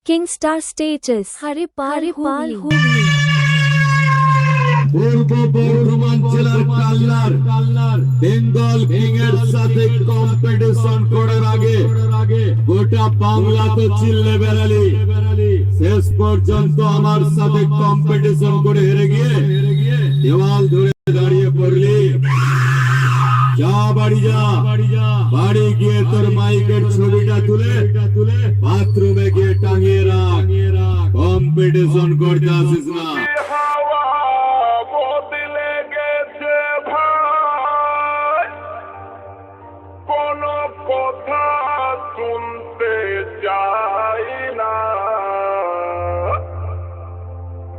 Kingstar status Hare Par Hubli পূর্ব বর্ধমান জেলার কাল্লার Bengal king এর সাথে কম্পিটিশন করার আগে গোটা বাংলা তো চিল্লে বেড়ালি, শেষ পর্যন্ত আমার সাথে কম্পিটিশন করে হেরে গিয়ে দেওয়াল ধরে দাঁড়িয়ে পড়লি। যা বাড়ি যা, বাড়ি গিয়ে তোর মাইকের ছবিটা তুলে বাথরুমে গিয়ে টাঙিয়ে রাখ, কম্পিটিশন করতে আসিস না। কথা শুনতে চাই না,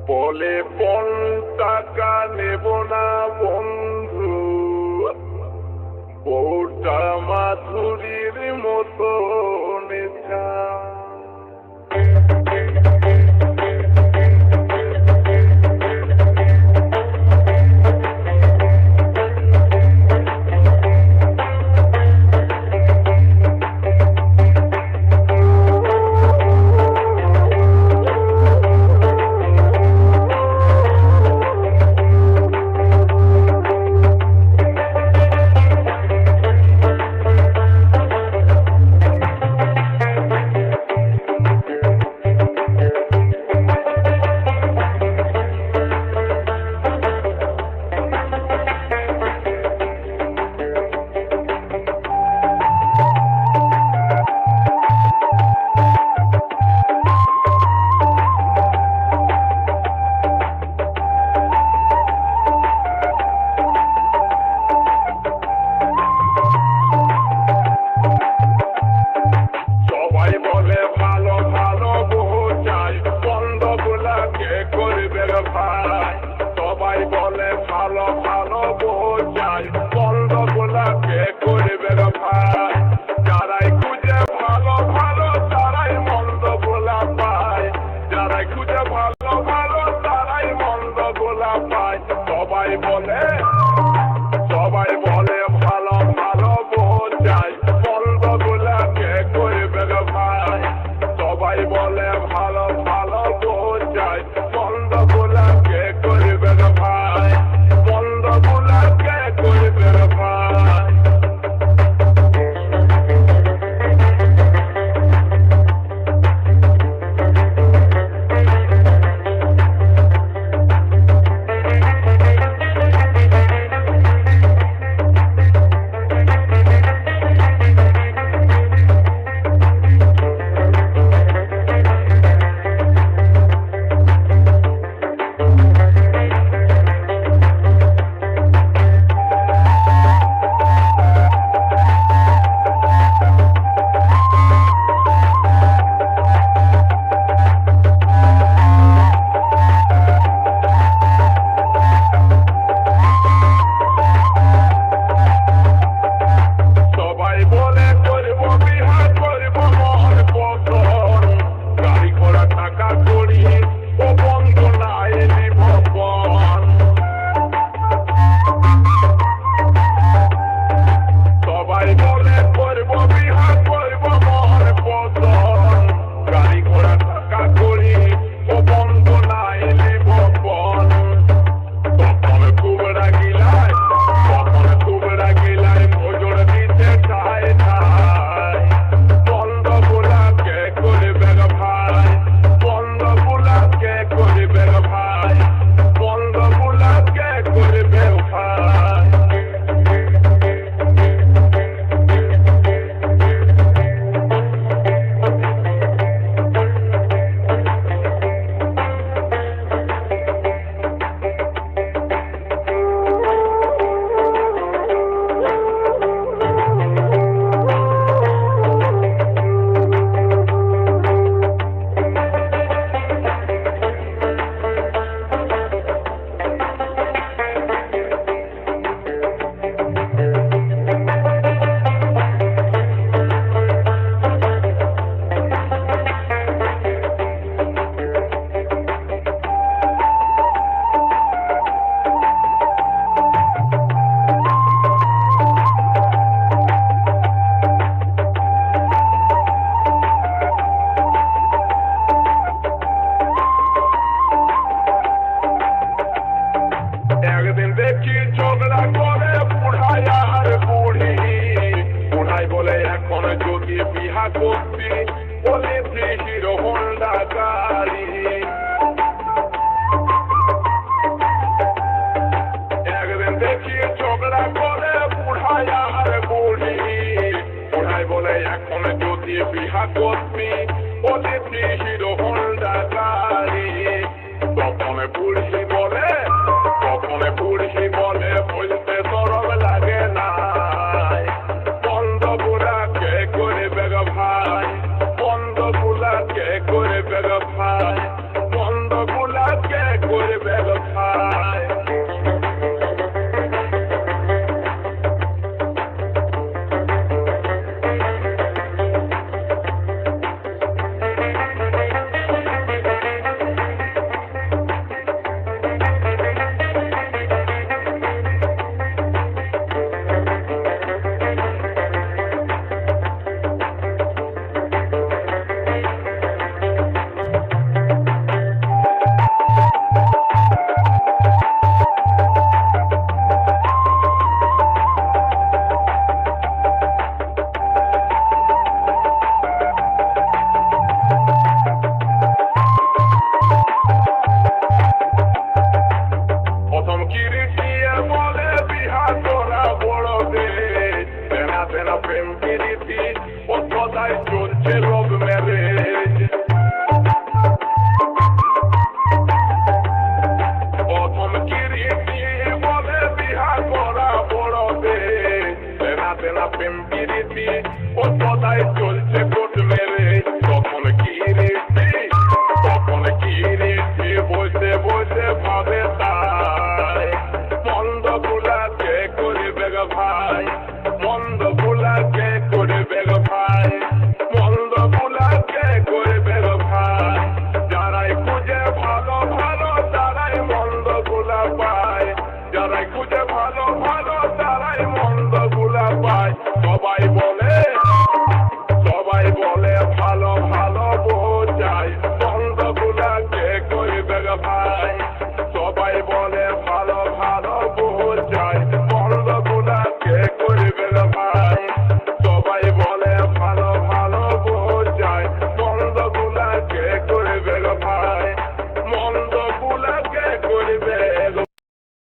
বলে 50 টাকা নেব না বন্ধু, বউটা মাধুরীর মতো নেশা। সবাই বলে ভালো ভালো বোঝাই, বন্ধ গোলাপে করবে ভাই। যারাই খুঁজে ভালো ভালো তারাই মন্দ গোলাপ পায়, যারাই খুঁজে ভালো ভালো তারাই মন্দ গোলাপ পায়। সবাই বলে ভালো ভালো বোঝাই, বন্ধ গোলাপে করবে ভাই। সবাই বলে ভালো ভালো বোঝাই, বন্ধ গোলাপে করবে ভাই, বন্ধ গোলাপে করবে ভাই। করছি বলেছি হিরো হোন্ডা গাড়ি একদিন দেখি ঝগড়া করে বুড়াই আর বুড়ি বুড়াই বলে এখন যদি বিহা করছি বলেছি হিরো হোন্ডা গাড়ি তখন বুড়ি বলে বলতে সরব লাগে না বন্ধ বুড়া কে করবে গো ভাই বন্ধ বুড়া কে করবে গো ভাই বন্ধ বুড়া কে করবে গো ভাই প্রথম কিরিটিয়ে বলে বিহা করা বড় দেশ তেনা তেনা প্রেম কিরিটি ও সদাই চলছে লভ ম্যারেজ প্রথম কিরিটিয়ে বলে বিহা করা বড় দেশ তেনা তেনা প্রেম কিরিটি ও সদাই চলছে কোর্ট ম্যারেজ তখন কিরিটি বসে বসে ভাবে তাই মন্দ বুলাকে করবে গো ভাই মন্দ বুলাকে করবে গো ভাই মন্দ বুলাকে করবে গো ভাই যারাই খুঁজে ভালো ভালো তারাই মন্দ বুলা পায় যারাই খুঁজে ভালো ভালো তারাই মন্দ বুলা পায় সবাই